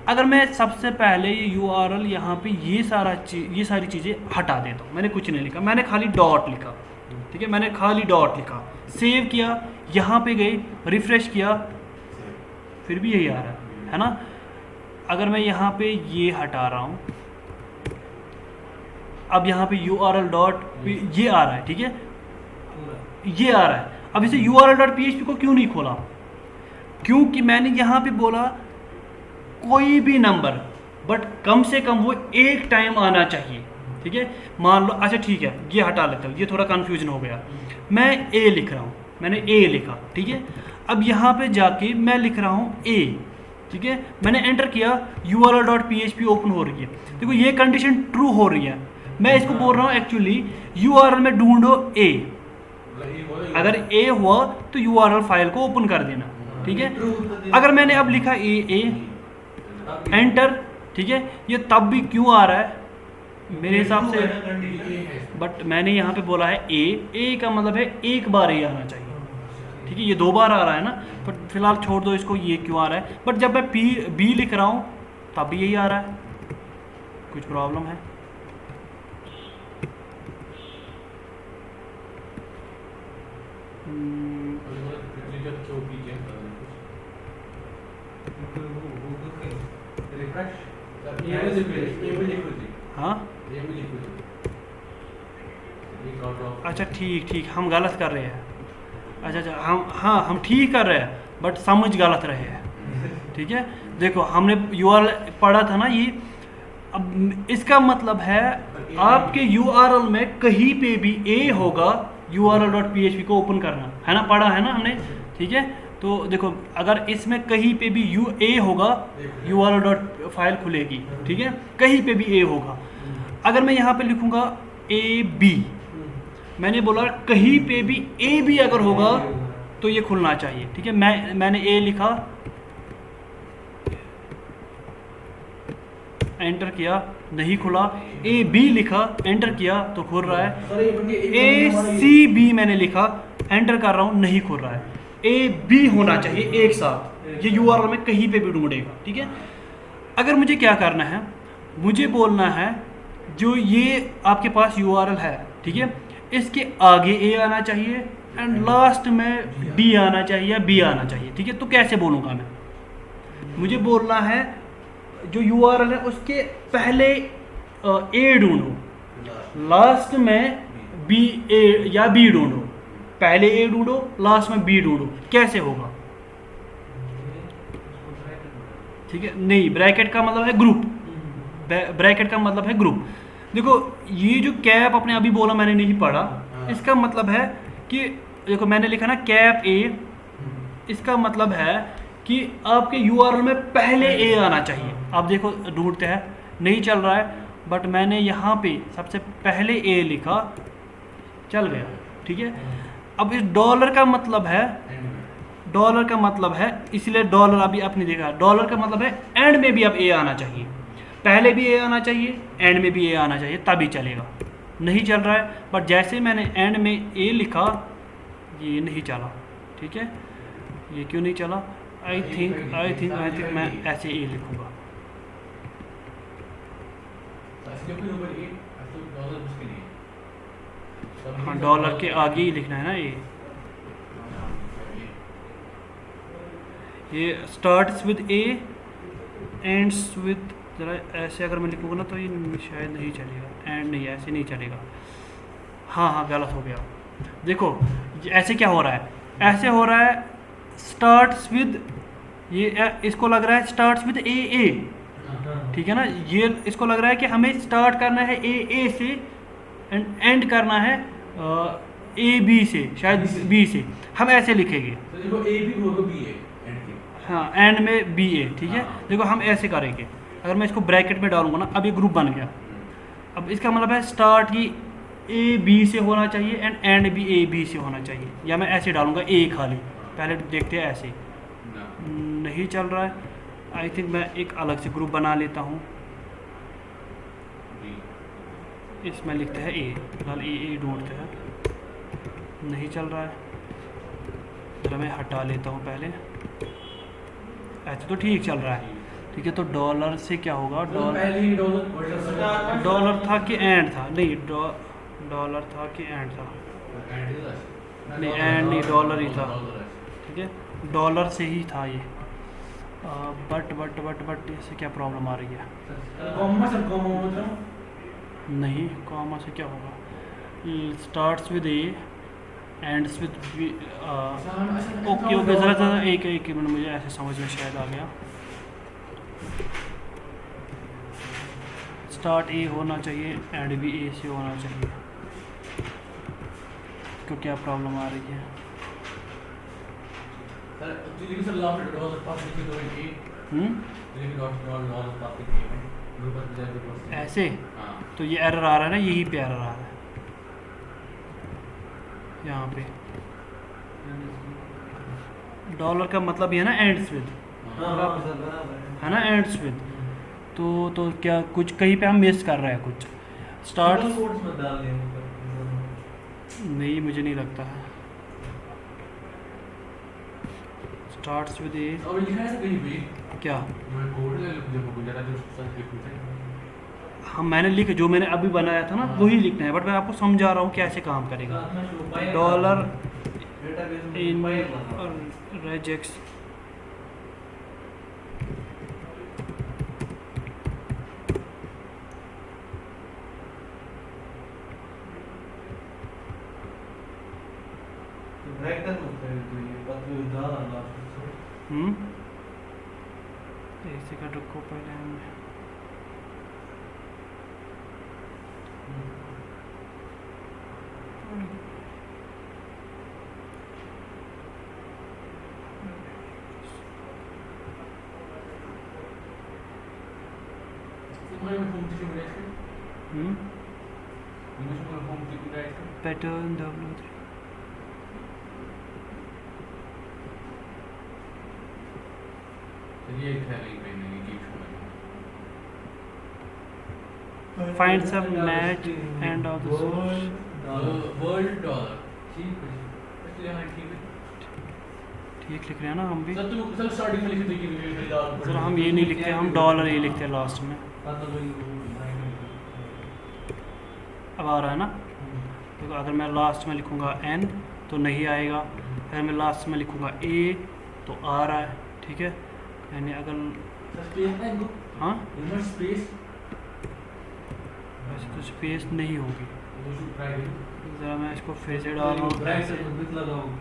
अगर मैं सबसे पहले ये URL यहाँ पे ये सारी चीज़ें हटा देता हूँ, मैंने कुछ नहीं लिखा, मैंने खाली डॉट लिखा, ठीक है, मैंने खाली डॉट लिखा, सेव किया, यहाँ पे गई, रिफ्रेश किया, फिर भी यही आ रहा है ना। अगर मैं यहाँ पे ये हटा रहा हूँ, अब यहाँ पे URL डॉट ये आ रहा है, ठीक है, ये आ रहा है। अब इसे URL.php को क्यों नहीं खोला, क्योंकि मैंने यहाँ पे बोला कोई भी नंबर बट कम से कम वो एक टाइम आना चाहिए, ठीक है। मान लो अच्छा ठीक है, ये हटा लेता हूँ, ये थोड़ा कन्फ्यूजन हो गया। मैं ए लिख रहा हूँ, मैंने ए लिखा, ठीक है। अब यहाँ पे जाके मैं लिख रहा हूँ ए, ठीक है। मैंने एंटर किया, url.php ओपन हो रही है। देखो ये कंडीशन ट्रू हो रही है। मैं इसको बोल रहा हूँ एक्चुअली URL में ढूंढो ए, अगर ए हुआ तो URL फाइल को ओपन कर देना, ठीक है। अगर मैंने अब लिखा ए एंटर, ठीक है, ये तब भी क्यों आ रहा है मेरे हिसाब से, बट मैंने यहाँ पे बोला है ए का मतलब है एक बार ए आना चाहिए, ठीक है। ये 2 बार आ रहा है ना, बट फिलहाल छोड़ दो इसको, ये क्यों आ रहा है। बट जब मैं बी लिख रहा हूँ तब भी यही आ रहा है, कुछ प्रॉब्लम है। हाँ अच्छा ठीक, हम गलत कर रहे हैं। अच्छा हम ठीक कर रहे हैं बट समझ गलत रहे हैं, ठीक है। देखो हमने URL पढ़ा था ना ये, अब इसका मतलब है आपके URL में कहीं पे भी ए होगा, url.php को ओपन करना है ना, पढ़ा है ना हमने, ठीक है। तो देखो अगर इसमें कहीं पे भी ए होगा url फाइल खुलेगी, ठीक है, कहीं पे भी ए होगा। अगर मैं यहाँ पे लिखूँगा AB, मैंने बोला कहीं पे भी ए भी अगर होगा तो ये खुलना चाहिए, ठीक है। मैंने ए लिखा, एंटर किया, नहीं खुला। AB लिखा, एंटर किया तो खुल रहा है। ACB मैंने लिखा, एंटर कर रहा हूँ, नहीं खुल रहा है। AB होना चाहिए एक साथ, ये URL में कहीं पे भी ढूंढेगा, ठीक है। अगर मुझे क्या करना है, मुझे बोलना है जो ये आपके पास URL है, ठीक है, इसके आगे A आना चाहिए एंड लास्ट में D आना चाहिए या B आना चाहिए, ठीक है। तो कैसे बोलूँगा मैं, मुझे बोलना है जो URL है उसके पहले A ढूंढो, लास्ट में B या B ढूंढो, पहले A ढूंढो लास्ट में B ढूंढो, कैसे होगा, ठीक है। नहीं, ब्रैकेट का मतलब है ग्रुप, ब्रैकेट का मतलब है ग्रुप। देखो ये जो कैप आपने अभी बोला मैंने नहीं पढ़ा, इसका मतलब है कि देखो मैंने लिखा ना कैप A, इसका मतलब है कि आपके URL में पहले A आना चाहिए। आप देखो ढूंढते हैं, नहीं चल रहा है, बट मैंने यहाँ पे सबसे पहले A लिखा, चल गया, ठीक है। अब इस डॉलर का मतलब है, इसलिए डॉलर अभी आपने देखा, डॉलर का मतलब है एंड में भी अब A आना चाहिए, पहले भी A आना चाहिए, एंड में भी A आना चाहिए, तभी चलेगा। नहीं चल रहा है, बट जैसे मैंने एंड में A लिखा ये नहीं चला, ठीक है। ये क्यों नहीं चला, आई थिंक मैं ऐसे A लिखूँगा। हाँ, डॉलर के आगे ही लिखना है ना A। ये starts with A ends with, ज़रा ऐसे अगर मैं लिखूँगा ना तो ये शायद नहीं चलेगा, एंड नहीं, ऐसे नहीं चलेगा। हाँ गलत हो गया। देखो ऐसे क्या हो रहा है, ऐसे हो रहा है स्टार्ट्स विद, ये इसको लग रहा है स्टार्ट्स विद A, ठीक है ना। ये इसको लग रहा है कि हमें स्टार्ट करना है A से एंड करना है AB से, शायद B से, हम ऐसे लिखेंगे। हाँ, एंड में BA, ठीक है। देखो हम ऐसे करेंगे, अगर मैं इसको ब्रैकेट में डालूंगा ना, अब ये ग्रुप बन गया। अब इसका मतलब है स्टार्ट ही AB से होना चाहिए एंड भी AB से होना चाहिए, या मैं ऐसे डालूंगा A खाली, पहले देखते हैं ऐसे, नहीं चल रहा है। आई थिंक मैं एक अलग से ग्रुप बना लेता हूँ, इसमें लिखते हैं A, फिलहाल A ढूंढते हैं, नहीं चल रहा है, चलो मैं हटा लेता हूँ पहले, ऐसे तो ठीक चल रहा है, ठीक है। तो डॉलर से क्या होगा, डॉलर था कि एंड था, नहीं डॉलर था कि एंड था, नहीं एंड नहीं, डॉलर ही था, ठीक है, डॉलर से ही था ये। बट इससे क्या प्रॉब्लम आ रही है, नहीं कॉमा से क्या होगा, starts with A ends with B, okay ज़रा एक मिनट, मुझे ऐसे समझ में शायद आ गया। स्टार्ट ए होना चाहिए एंड भी ए से होना चाहिए। तो क्या प्रॉब्लम आ रही है? सर तो ये सर लॉफ्ट डॉट पास लिख दो ये ये डॉट डॉट पास लिखिए मैं ग्रुप पर जाकर ऐसे। हां तो ये एरर आ रहा है ना, यही पे एरर आ रहा है यहाँ पे। डॉलर का मतलब ये है ना एंड्स विद, है ना एंड्स विद। तो क्या कुछ कहीं पे हम मिस कर रहे हैं कुछ। स्टार्ट कोड्स में डाल दें नहीं, मुझे नहीं लगता है। स्टार्ट्स विद ए और लिखा है कहीं भी क्या? मैं कोड ले लो जब को जरा जो सर लिख पूछे हम मैंने लिखे जो मैंने अभी बनाया था ना वही लिखना है, बट मैं आपको समझा रहा हूँ कैसे काम करेगा। डॉलर इन रेजेक्स एक सेकंड रुको पहले हम तुम्हारे में होम टिक में है मुझे होम टिक में है पैटर्न W3 ये खाली मैंने की find some match and of the source। World dollar ठीक है इसलिए हां ठीक है ठीक लिख रहे हैं ना हम भी। सर तुम सर स्टार्टिंग में लिख दो कि सर हम ये नहीं लिखते, हम डॉलर ये लिखते हैं लास्ट में। अब आ रहा है ना? तो अगर मैं लास्ट में लिखूंगा n तो नहीं आएगा, अगर मैं लास्ट में लिखूंगा a तो आ रहा है। ठीक है, यानी अगर स्पेस है हाँ इनर स्पेस वैसे तो स्पेस नहीं होगी। वो शुड ट्राई करो ज़रा मैं इसको फिर से डाल रहा हूँ।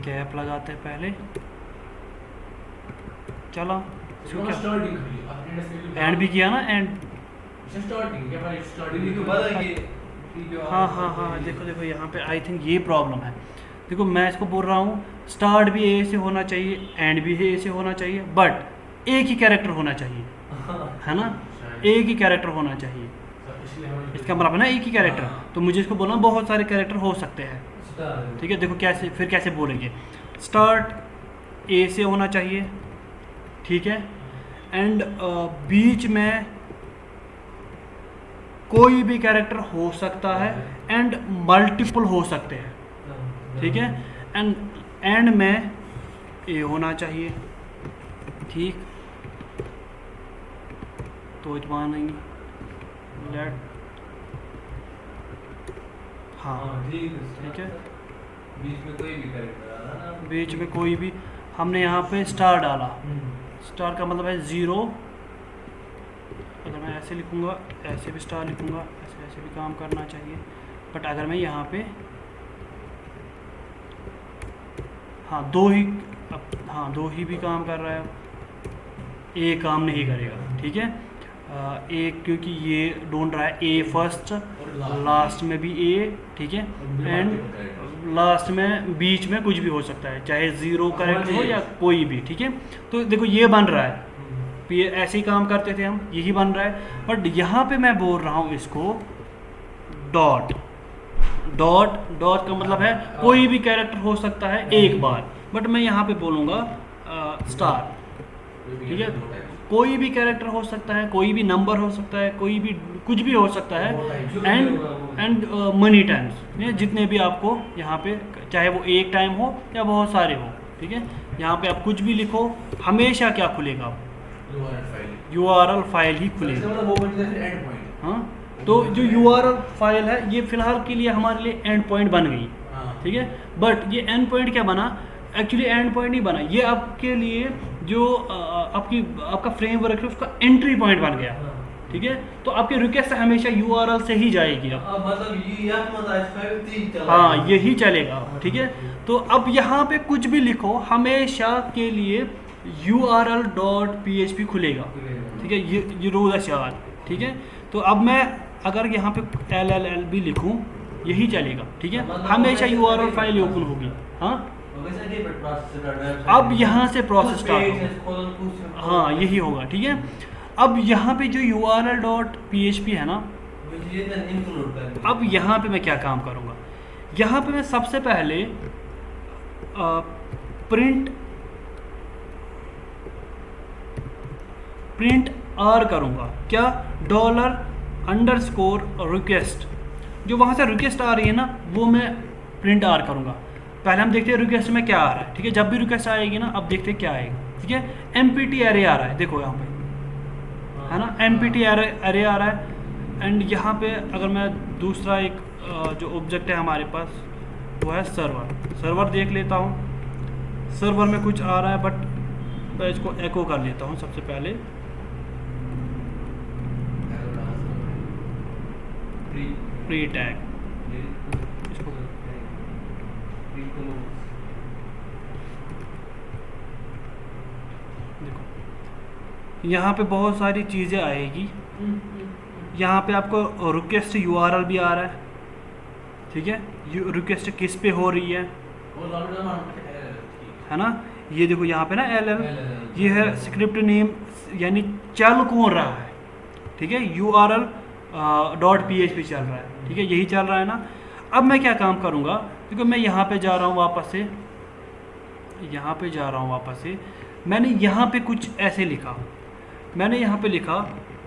गैप लगाते हैं पहले। चला इसको क्या स्टार्टिंग एंड भी किया ना एंड। स्टार्टिंग क्या भाई स्टार्टिंग तो बदल हाँ हाँ हाँ देखो देखो यहाँ पे आई थिंक ये प्रॉब्लम है। देखो मैं इसको बोल रहा हूँ स्टार्ट भी ए से होना चाहिए एंड भी ए से होना चाहिए, बट एक ही कैरेक्टर होना चाहिए, है ना? एक ही कैरेक्टर होना चाहिए। इसका मतलब है ना एक ही कैरेक्टर। तो मुझे इसको बोलना बहुत सारे कैरेक्टर हो सकते हैं। ठीक है, देखो कैसे फिर कैसे बोलेंगे। स्टार्ट ए से होना चाहिए, ठीक है, एंड बीच में कोई भी कैरेक्टर हो सकता है एंड मल्टीपल हो सकते हैं। ठीक है, एंड में ए होना चाहिए। ठीक, तो इतना नहीं लेट हाँ ठीक है, बीच में कोई भी कैरेक्टर बीच में कोई भी हमने यहाँ पे स्टार डाला। स्टार का मतलब है ज़ीरो। अगर मैं ऐसे लिखूँगा ऐसे भी स्टार लिखूँगा, ऐसे ऐसे भी काम करना चाहिए। बट अगर मैं यहाँ पे हाँ दो ही भी काम कर रहा है, ए काम नहीं करेगा। ठीक है, ए क्योंकि ये ढूंढ रहा है ए फर्स्ट, लास्ट में भी ए, ठीक है, एंड लास्ट में बीच में कुछ भी हो सकता है, चाहे ज़ीरो कैरेक्टर हो या कोई भी। ठीक है, तो देखो ये बन रहा है, ये ऐसे ही काम करते थे हम, यही बन रहा है। बट यहाँ पे मैं बोल रहा हूँ इसको डॉट डॉट डॉट का मतलब है कोई भी कैरेक्टर हो सकता है एक बार, बट मैं यहाँ पे बोलूँगा स्टार। ठीक है, कोई भी कैरेक्टर हो सकता है, कोई भी नंबर हो सकता है, कोई भी कुछ भी हो सकता है, एंड मनी टाइम्स, जितने भी आपको यहाँ पे, चाहे वो एक टाइम हो या बहुत सारे हो। ठीक है, यहाँ पे आप कुछ भी लिखो, हमेशा क्या खुलेगा? URL फाइल ही खुलेगी। हाँ, तो जो URL फाइल है ये फिलहाल के लिए हमारे लिए एंड पॉइंट बन गई। ठीक है, बट ये एंड पॉइंट क्या बना? एक्चुअली एंड पॉइंट नहीं बना, ये आपके लिए जो आपका फ्रेमवर्क है उसका एंट्री पॉइंट बन गया। ठीक है, तो आपके रिक्वेस्ट हमेशा URL से ही जाएगी। अब मतलब हाँ यही चलेगा। ठीक है, तो अब यहाँ पे कुछ भी लिखो हमेशा के लिए url.php खुलेगा। ठीक है, ये रोज याद। ठीक है। तो अब मैं अगर यहाँ पे LLL भी लिखूँ यही चलेगा, ठीक है, हमेशा URL फाइल ओपन होगी। हाँ, अब यहाँ से प्रोसेस स्टार्ट होगा। हाँ यही होगा, ठीक है। अब यहाँ पे जो url.php है ना, अब यहाँ पे मैं क्या काम करूँगा, यहाँ पे मैं सबसे पहले प्रिंट आर करूँगा। क्या? $_request, जो वहाँ से रिक्वेस्ट आ रही है ना वो मैं प्रिंट आर करूँगा। पहले हम देखते हैं रिक्वेस्ट में क्या आ रहा है, ठीक है। जब भी रिक्वेस्ट आएगी ना, अब देखते हैं क्या आएगा, ठीक है। empty array आ रहा है, देखो यहाँ पे है ना, empty array आ रहा है। एंड यहाँ पे अगर मैं दूसरा एक जो ऑब्जेक्ट है हमारे पास वो है सर्वर देख लेता हूँ। सर्वर में कुछ आ रहा है बट मैं इसको एको कर लेता हूँ सबसे पहले। प्री टैग इसको देखो, यहाँ पे बहुत सारी चीज़ें आएगी। यहाँ पे आपको रिक्वेस्ट URL भी आ रहा है, ठीक है। रिक्वेस्ट किस पे हो रही है ना, ये देखो यहाँ पे ना LL, ये है स्क्रिप्ट नेम, यानी चल कौन रहा है, ठीक है। url.php चल रहा है, ठीक है, यही चल रहा है ना। अब मैं क्या काम करूँगा, देखो मैं यहाँ पे जा रहा हूँ वापस से, मैंने यहाँ पे कुछ ऐसे लिखा, मैंने यहाँ पे लिखा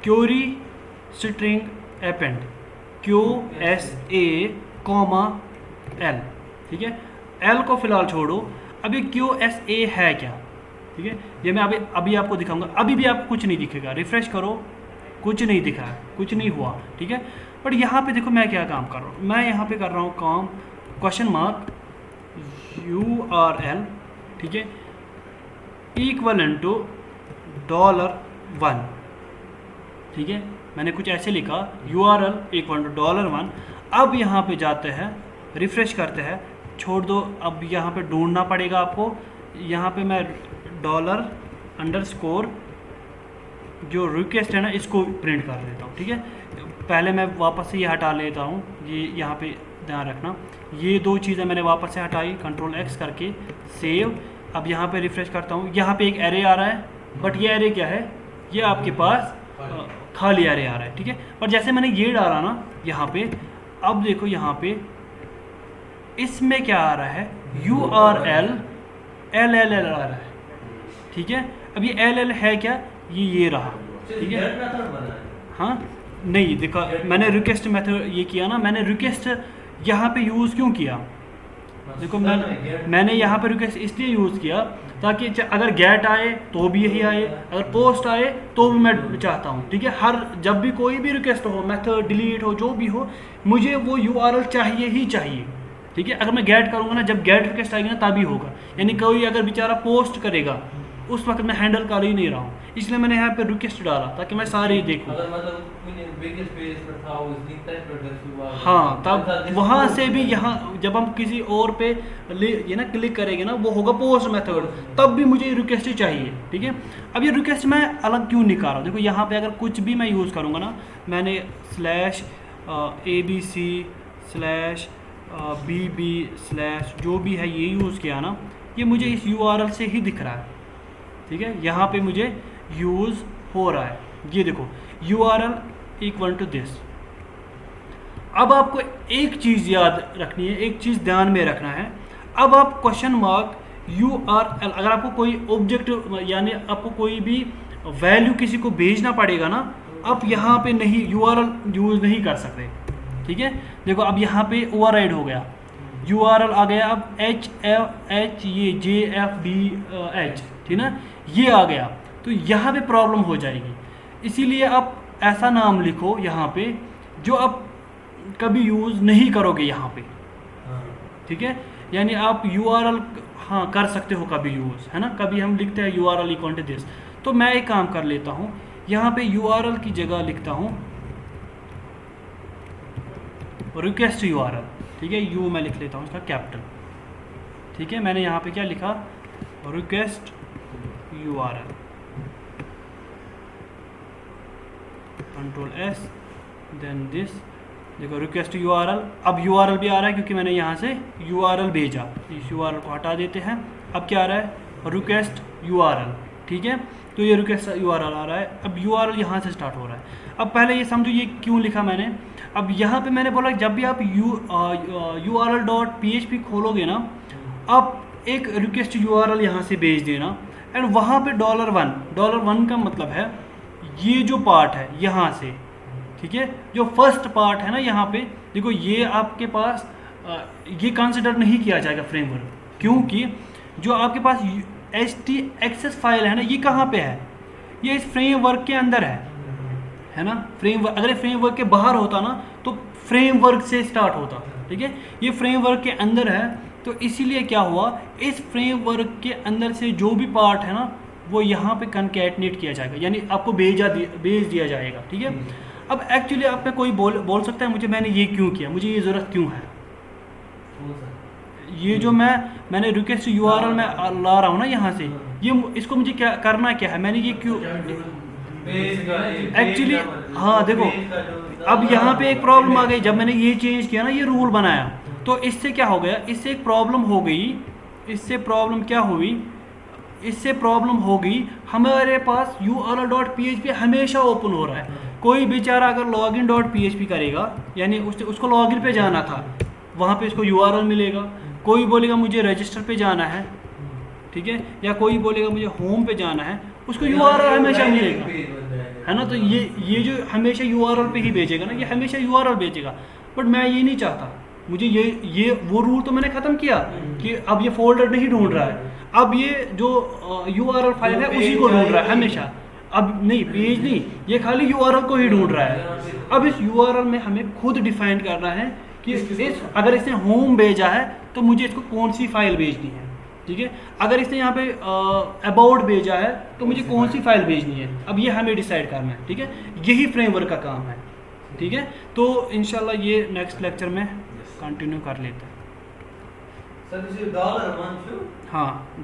query string append QSA, L, ठीक है। L को फिलहाल छोड़ो, अभी QSA है क्या, ठीक है। ये मैं अभी आपको दिखाऊंगा। अभी भी आपको कुछ नहीं दिखेगा, रिफ्रेश करो, कुछ नहीं दिख रहा है, कुछ नहीं हुआ, ठीक है। बट यहाँ पे देखो मैं क्या काम कर रहा हूँ, मैं यहाँ पे कर रहा हूँ काम $URL, ठीक है, $1, ठीक है। मैंने कुछ ऐसे लिखा URL $1। अब यहाँ पे जाते हैं, रिफ्रेश करते हैं, छोड़ दो, अब यहाँ पे ढूंढना पड़ेगा आपको। यहाँ पे मैं $_ जो रिक्वेस्ट है ना इसको प्रिंट कर लेता हूँ, ठीक है। पहले मैं वापस से ये हटा लेता हूँ, ये यहाँ पे ध्यान रखना, ये दो चीज़ें मैंने वापस से हटाई, Ctrl+X करके सेव। अब यहाँ पे रिफ्रेश करता हूँ, यहाँ पे एक एरे आ रहा है, बट ये एरे क्या है, ये आपके पास खाली एरे आ रहा है, ठीक है। पर जैसे मैंने ये डाला ना यहाँ पे, अब देखो यहाँ पे इसमें क्या आ रहा है, URL LLL आ रहा है, ठीक है। अब ये LL है क्या, ये रहा, ठीक है। हाँ नहीं देखा, मैंने रिक्वेस्ट मेथड ये किया ना, मैंने रिक्वेस्ट यहाँ पे यूज़ क्यों किया, देखो मैंने यहाँ पे रिक्वेस्ट इसलिए यूज़ किया ताकि अगर गेट आए तो भी यही आए, अगर पोस्ट आए तो भी मैं चाहता हूँ, ठीक है। हर जब भी कोई भी रिक्वेस्ट हो, मेथड डिलीट हो, जो भी हो, मुझे वो URL चाहिए ही चाहिए, ठीक है। अगर मैं गेट करूँगा ना, जब गेट रिक्वेस्ट आएगी ना तभी होगा, यानी कोई अगर बेचारा पोस्ट करेगा उस वक्त मैं हैंडल कर ही नहीं रहा हूँ, इसलिए मैंने यहाँ पे रिक्वेस्ट डाला ताकि मैं सारे देखूँ। हाँ, तब वहाँ से भी यहाँ जब हम किसी और पे ये ना क्लिक करेंगे ना, वो होगा पोस्ट मेथड, तब भी मुझे रिक्वेस्ट ही चाहिए, ठीक है। अब ये रिक्वेस्ट मैं अलग क्यों निकाल रहा हूँ, देखो यहाँ पे अगर कुछ भी मैं यूज़ करूँगा ना, मैंने /ABC/BB/ जो भी है ये यूज़ किया ना, ये मुझे इस URL से ही दिख रहा है, ठीक है। यहाँ पे मुझे यूज़ हो रहा है, ये देखो URL =this। अब आपको एक चीज़ याद रखनी है, एक चीज़ ध्यान में रखना है। अब आप $URL, अगर आपको कोई ऑब्जेक्ट यानी आपको कोई भी वैल्यू किसी को भेजना पड़ेगा ना, आप यहाँ पे नहीं URL यूज़ नहीं कर सकते, ठीक है। देखो अब यहाँ पे ओवरराइड हो गया, URL आ गया, अब JFDH, ठीक ना, ये आ गया, तो यहाँ पे प्रॉब्लम हो जाएगी। इसीलिए आप ऐसा नाम लिखो यहाँ पे जो आप कभी यूज़ नहीं करोगे यहाँ पे, ठीक है। यानी आप URL हाँ कर सकते हो कभी यूज़, है ना, कभी हम लिखते हैं URL =this। तो मैं एक काम कर लेता हूँ, यहाँ पे URL की जगह लिखता हूँ रिक्वेस्ट URL, ठीक है। U मैं लिख लेता हूँ इसका कैपिटल, ठीक है। मैंने यहाँ पे क्या लिखा, request URL, control S, then this, देखो रिक्वेस्ट URL, अब URL भी आ रहा है क्योंकि मैंने यहाँ से URL भेजा, इस URL को हटा देते हैं। अब क्या आ रहा है, रिक्वेस्ट URL, ठीक है, तो ये रिक्वेस्ट URL आ रहा है। अब URL यहाँ से स्टार्ट हो रहा है। अब पहले ये समझो ये क्यों लिखा मैंने। अब यहाँ पे मैंने बोला जब भी आप url.php खोलोगे ना, आप एक रिक्वेस्ट URL यहाँ से भेज देना, एंड वहाँ पे $1 का मतलब है ये जो पार्ट है यहाँ से, ठीक है, जो फर्स्ट पार्ट है ना यहाँ पे, देखो ये आपके पास ये कंसिडर नहीं किया जाएगा फ्रेमवर्क, क्योंकि जो आपके पास htaccess फाइल है ना, ये कहाँ पे है, ये इस फ्रेमवर्क के अंदर है ना। फ्रेमवर्क, अगर फ्रेमवर्क के बाहर होता ना तो फ्रेमवर्क से स्टार्ट होता, ठीक है, ये फ्रेमवर्क के अंदर है, तो इसीलिए क्या हुआ, इस फ्रेमवर्क के अंदर से जो भी पार्ट है ना वो यहाँ पे कनकैटनेट किया जाएगा, यानी आपको भेज दिया जाएगा, ठीक है। अब एक्चुअली आप में कोई बोल सकता है मुझे मैंने ये क्यों किया, मुझे ये ज़रूरत क्यों है, ये जो मैंने रिक्वेस्ट URL में ला रहा हूँ ना यहाँ से, ये इसको मुझे क्या करना क्या है, मैंने ये क्यों एक्चुअली, हाँ देखो अब यहाँ पे एक प्रॉब्लम आ गई, जब मैंने ये चेंज किया ना, ये रूल बनाया, तो इससे क्या हो गया, इससे एक प्रॉब्लम हो गई, इससे प्रॉब्लम क्या हुई, इससे प्रॉब्लम हो गई, हमारे पास url.php हमेशा ओपन हो रहा है। कोई बेचारा अगर login.php करेगा, यानी उसको लॉगिन पे जाना था, वहाँ पे इसको URL मिलेगा, कोई बोलेगा मुझे रजिस्टर पे जाना है, ठीक है, या कोई बोलेगा मुझे होम पे जाना है, उसको URL हमेशा मिलेगा, है ना। तो ये जो हमेशा URL पे ही भेजेगा ना, ये हमेशा URL भेजेगा, बट मैं ये नहीं चाहता, मुझे ये वो रूल तो मैंने ख़त्म किया कि अब ये फोल्डर नहीं ढूंढ रहा है, अब ये जो URL फाइल है उसी को ढूंढ रहा है हमेशा, अब नहीं पेज नहीं, ये खाली URL को ही ढूंढ रहा है। अब इस URL में हमें खुद डिफाइन करना है कि अगर इसने होम भेजा है तो मुझे इसको कौन सी फाइल भेजनी है, ठीक है, अगर इसने यहाँ पे अबाउट भेजा है तो मुझे कौन सी फाइल भेजनी है, अब ये हमें डिसाइड करना है, ठीक है, यही फ्रेमवर्क का काम है, ठीक है। तो इंशाल्लाह ये नेक्स्ट लेक्चर में कंटिन्यू कर लेते हैं। सर, $1 हाँ।